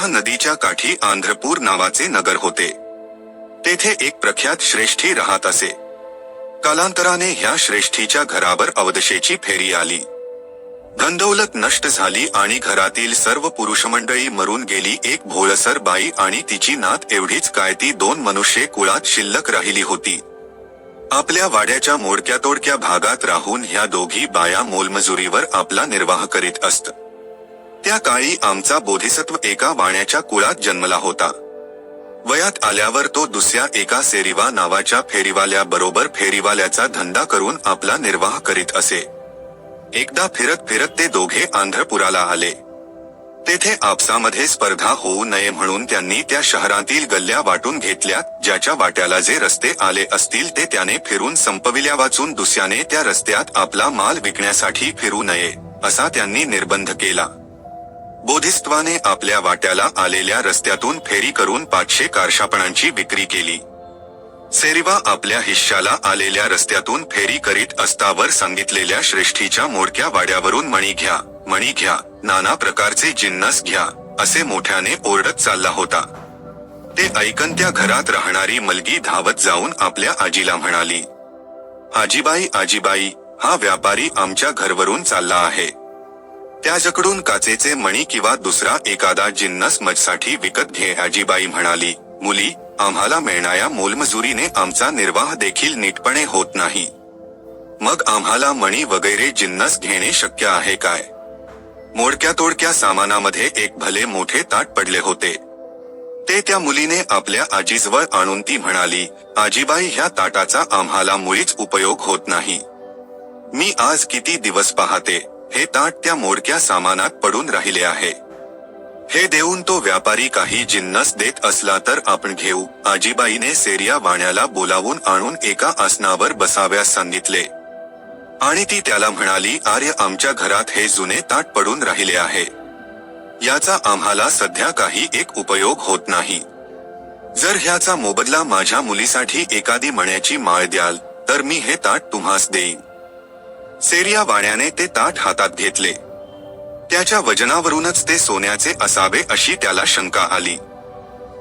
प्रवाह नदीच्या काठी आंध्रपूर नावाचे नगर होते. तेथे एक प्रख्यात श्रेष्ठी राहत असे. कालांतराने ह्या श्रेष्ठीच्या घरावर अवदशेची फेरी आली. धनदौलत नष्ट झाली आणि घरातील सर्व पुरुषमंडळी मरून गेली. एक भोळसर बाई आणि तिची नात एवढीच काय ती 2 मनुष्ये कुळात शिल्लक राहिली होती. आपल्या वाड्याच्या मोडक्यातोडक्या भागात राहून ह्या दोघी बाया मोलमजुरीवर आपला निर्वाह करीत असत. त्या काळी आमचा बोधिसत्व एका वाण्याच्या कुळात जन्मला होता. वयात आल्यावर तो दुसऱ्या एका सेरिवा नावाच्या फेरीवाल्या बरोबर फेरीवाल्याचा धंदा करून आपला निर्वाह करीत असे. एकदा फिरत फिरत ते दोघे आंध्रपुराला आले. तेथे आपसामध्ये स्पर्धा होऊ नये म्हणून त्यांनी त्या शहरातील गल्ल्या वाटून घेतल्या. ज्याच्या वाट्याला जे रस्ते आले असतील ते त्याने फिरून संपविल्या, वाचून दुसऱ्याने त्या रस्त्यात आपला माल विकण्यासाठी फिरू नये असा त्यांनी निर्बंध केला. बोधिसत्वाने आपल्या वाट्याला आलेल्या रस्त्यातून फेरी करून 500 कारशापणांची विक्री केली. सेरिवा आपल्या हिश्श्याला आलेल्या रस्त्यातून फेरी करीत असतावर सांगितलेल्या श्रेष्ठीच्या मोडक्या वाड्यावरून मणी घ्या, मणी घ्या, नाना प्रकारचे जिन्नस घ्या असे मोठ्याने ओरडत चालला होता. ते ऐकन त्या घरात राहणारी मुलगी धावत जाऊन आपल्या आजीला म्हणाली, आजीबाई, आजीबाई, हा व्यापारी आमच्या घरवरून चालला आहे. त्याच्याकडून काचेचे मणी किंवा दुसरा एखादा जिन्नस मजसाठी विकत घे. आजीबाई म्हणाली, मुली, आम्हाला मिळणाऱ्या मोलमजुरीने आमचा निर्वाह देखील नीटपणे होत नाही. मग आम्हाला मणी वगैरे जिन्नस घेणे शक्य आहे काय? मोडक्या तोडक्या सामानामध्ये एक भले मोठे ताट पडले होते. ते त्या मुलीने आपल्या आजीजवळ आणून ती म्हणाली, आजीबाई, ह्या ताटाचा आम्हाला मुळीच उपयोग होत नाही. मी आज किती दिवस पाहते, हे ताट त्या मोडक्या सामानात पडून राहिले आहे. हे देऊन तो व्यापारी काही जिन्नस देत असला तर आपण घेऊ. आजीबाईने सेरिया वाण्याला बोलावून आणून एका आसनावर बसाव्यास सांगितले आणि ती त्याला म्हणाली, आर्य, आमच्या घरात हे जुने ताट पडून राहिले आहे. याचा आम्हाला सध्या काही एक उपयोग होत नाही. जर ह्याचा मोबदला माझ्या मुलीसाठी एखादी मण्याची माळ द्याल तर मी हे ताट तुम्हास देईन. सेरिया वाण्याने ते ताट हातात घेतले. त्याच्या वजनावरूनच ते सोन्याचे असावे अशी त्याला शंका आली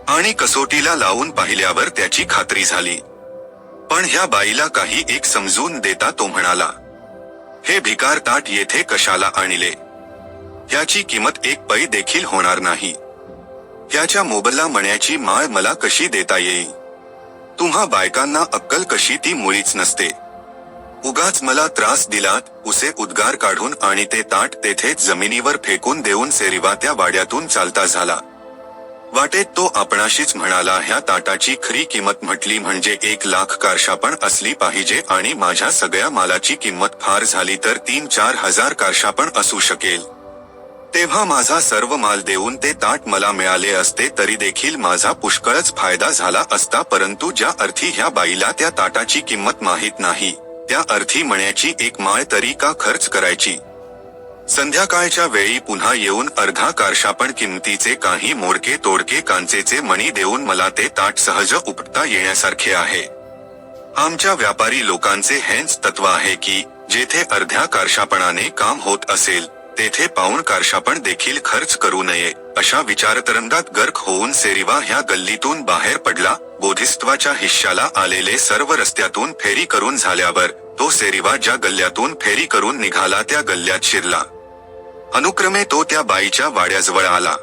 आणि कसोटीला लावून पाहिल्यावर त्याची खात्री झाली. पण ह्या बाईला काही एक समजून देता तो म्हणाला, हे भिकार ताट येथे कशाला आणले? ह्याची किंमत 1 पै देखील होणार नाही. ह्याच्या मोबदला मण्याची माळ मला कशी देता येईल? तुम्हा बायकांना अक्कल कशी ती मुळीच नसते. उगाच मला त्रास दिलात. उसे उद्गार काढून आणि ते ताट तेथेच जमिनीवर फेकून देऊन सेरिवा त्या वाड्यातून चालता झाला. वाटेत तो आपणाशीच म्हणाला, ह्या ताटाची खरी किंमत म्हटली म्हणजे 1,00,000 कारशापण असली पाहिजे आणि माझ्या सगळ्या मालाची किंमत फार झाली तर 3-4 हजार कारशापण असू शकेल. तेव्हा माझा सर्व माल देऊन ते ताट मला मिळाले असते तरी देखील माझा पुष्कळच फायदा झाला असता. परंतु ज्या अर्थी ह्या बाईला त्या ताटाची किंमत माहीत नाही, त्या अर्थी मण्याची 1 माळ तरी का खर्च करायची? संध्याकाळच्या वेळी पुन्हा येऊन अर्धा कारशापण किमतीचे काही मोडके तोडके कांचेचे मणी देऊन मला ते ताट सहज उपटता येण्यासारखे आहे. आमच्या व्यापारी लोकांचे हेच तत्व आहे की जेथे अर्ध्या कारशापणाने काम होत असेल तेथे पाऊण कारशापण देखील खर्च करू नये. अशा विचारतरंगात गर्क होऊन सेरिवा ह्या गल्लीतून बाहेर पडला. बोधिसत्वाच्या हिश्श्याला आलेले सर्व रस्त्यातून फेरी करून झाल्यावर तो सेरिवा ज्या गल्ल्यातून फेरी करून निघाला त्या गल्ल्यात शिरला. अनुक्रमे तो त्या बाईच्या वाड्याजवळ आला.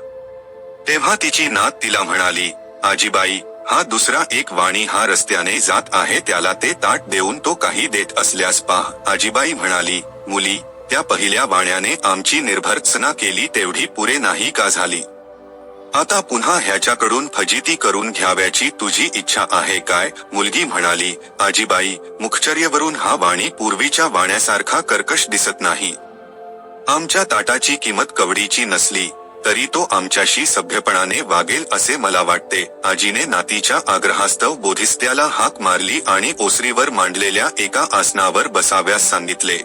तेव्हा तिची नात तिला म्हणाली, आजीबाई, हा दुसरा एक वाणी हा रस्त्याने जात आहे, त्याला ते ताट देऊन तो काही देत असल्यास पहा. आजीबाई म्हणाली, मुली, त्या पहिल्या वाण्याने आमची निर्भर्त्सना केली तेवढी पुरे नाही का झाली? आता पुन्हा ह्याच्याकडून फजिती करून घ्याव्याची तुझी इच्छा आहे काय? मुलगी म्हणाली, आजीबाई, मुखचर्येवरून हा वाणी पूर्वीच्या वाण्यासारखा कर्कश दिसत नाही. आमच्या ताटाची किंमत कवडीची नसली तरी तो आमच्याशी सभ्यपणाने वागेल असे मला वाटते. आजीने नातीच्या आग्रहास्तव बोधिसत्याला हाक मारली आणि ओसरीवर मांडलेल्या एका आसनावर बसाव्यास सांगितले.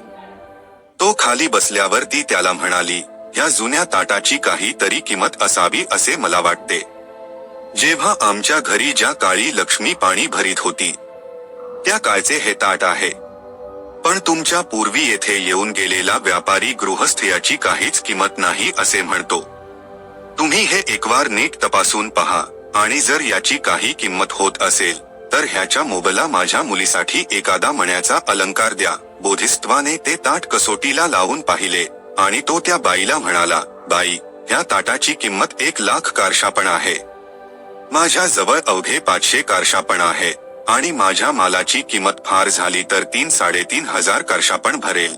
तो खाली बसल्यावर ती त्याला म्हणाली, ह्या जुन्या ताटाची काही तरी किंमत असावी असे मला वाटते. जेव्हा आमच्या घरी ज्या काळी लक्ष्मी पाणी भरीत होती त्या काळचे हे ताट आहे. पण तुमच्या पूर्वी येथे येऊन गेलेला व्यापारी गृहस्थ याची काहीच किंमत नाही असे म्हणतो. तुम्ही हे एकवार नीट तपासून पहा, आणि जर याची काही किंमत होत असेल तर ह्याच्या मोबदला माझ्या मुलीसाठी एखादा मण्याचा अलंकार द्या. बोधिसत्वाने ते ताट कसोटीला लावून पाहिले आणि तो त्या बाईला म्हणाला, बाई, ह्या ताटाची किंमत 1,00,000 कार्शापण आहे. माझ्या जवळ अवघे 500 कार्शापण आहे आणि माझ्या मालाची किंमत फार झाली तर 3-3.5 हजार कार्शापण भरेल.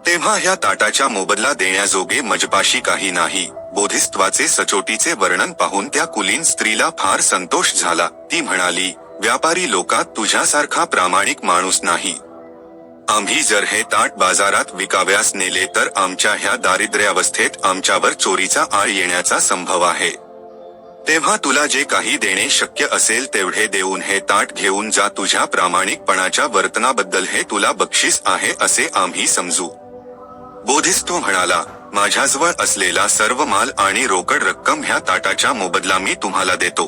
तेव्हा ह्या ताटाच्या मोबदला देण्याजोगे मजपाशी काही नाही. बोधिसत्वाचे सचोटीचे वर्णन पाहून त्या कुलीन स्त्रीला फार संतोष झाला. ती म्हणाली, व्यापारी लोकात तुझ्यासारखा प्रामाणिक माणूस नाही. आम्ही जर हे ताट बाजारात विकाव्यास नेले तर आमच्या ह्या दारिद्र्यावस्थेत आमच्यावर चोरीचा आळ येण्याचा संभव आहे. तेव्हा तुला जे काही देणे शक्य असेल तेवढे देऊन हे ताट घेऊन जा. तुझ्या प्रामाणिकपणाच्या वर्तनाबद्दल हे तुला बक्षीस आहे असे आम्ही समजू. बोधिसत्व म्हणाला, माझ्याजवळ असलेला सर्व माल आणि रोकड रक्कम ह्या ताटाच्या मोबदला मी तुम्हाला देतो.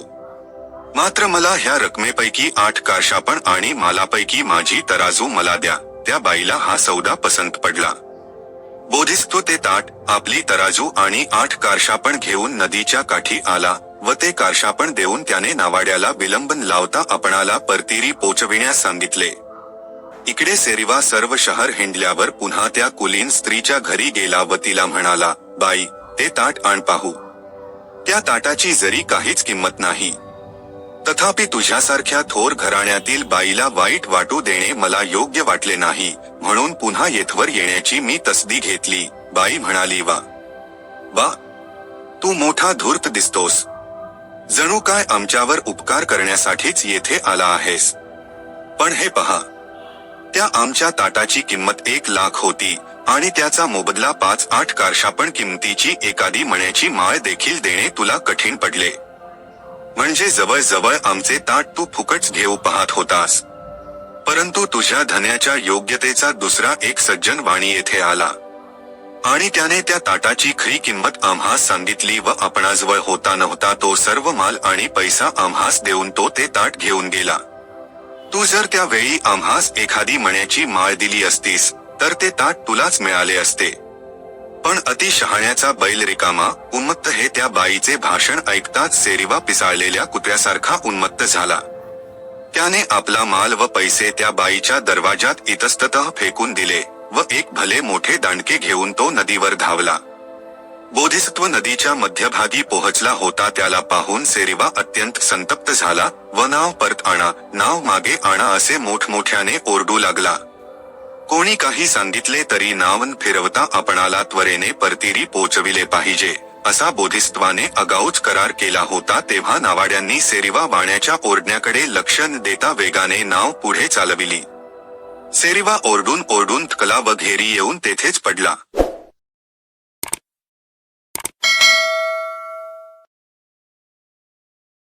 मात्र मला ह्या रकमेपैकी 8 कार्शापण आणि मालापैकी माझी तराजू मला द्या. त्या बाईला हा सौदा पसंत पडला. बोधिसत्व ते ताट, आपली तराजू आणि 8 कार्शापण घेऊन नदीच्या काठी आला व ते कार्शापण देऊन त्याने नावाड्याला विलंबन लावता आपणाला परतीरी पोचविण्यास सांगितले. इकडे सेरिवा सर्व शहर हिंडल्यावर पुन्हा त्या कुलीन स्त्रीच्या घरी गेला व तिला म्हणाला, बाई, ते ताट आण पाहू. त्या ताटाची जरी काहीच किंमत नाही. तथापि तुझ्यासारख्या थोर घराण्यातील बाईला वाईट वाटू देणे मला योग्य वाटले नाही, म्हणून पुन्हा येथवर येण्याची मी तसदी घेतली. बाई म्हणाली, वा, तू मोठा धूर्त दिसतोस. जणू काय आमच्यावर उपकार करण्यासाठीच येथे आला आहेस. पण हे पहा, त्या आमच्या ताटाची किंमत 1,00,000 होती आणि त्याचा मोबदला 5-8 कार्शापण किंमतीची एखादी मण्याची माळ देखील देणे तुला कठीण पडले. म्हणजे जवळजवळ आमचे ताट तू फुकटच घेऊ पाहत होतास. परंतु तुझ्या धन्याच्या योग्यतेचा दुसरा एक सज्जन वाणी येथे आला आणि त्याने त्या ताटाची खरी किंमत आम्हास सांगितली व आपणाजवळ होता नव्हता तो सर्व माल आणि पैसा आम्हास देऊन तो ते ताट घेऊन गेला. तू जर त्या वेळी आम्हास एखादी मण्याची माळ दिली असतीस तर ते ताट तुलाच मिळाले असते. पण अति शहाण्याचा बैल रिकामा, उन्मत्त हे त्या बाईचे भाषण ऐकताच सेरिवा पिसाळलेल्या कुत्र्यासारखा उन्मत्त झाला. त्याने आपला माल व पैसे त्या बाईच्या दरवाजात इतस्ततः फेकून दिले व एक भले मोठे दांडके घेऊन तो नदीवर धावला. बोधिसत्व नदीच्या मध्यभागी पोहोचला होता. त्याला पाहून सेरिवा अत्यंत संतप्त झाला व नाव परत आणा, नाव मागे आणा असे मोठमोठ्याने ओरडू लागला. कोणी काही सांगितले तरी नावन फिरवता आपणाला त्वरेने परतीरी पोचविले पाहिजे, असा बोधिसत्वाने आगाऊच करार केला होता. तेव्हा नावाड्यांनी सेरिवा वाण्याच्या ओरडण्याकडे लक्ष न देता वेगाने नाव पुढे चालविली. सेरिवा ओरडून ओरडून थकला व घेरी येऊन तेथेच पडला.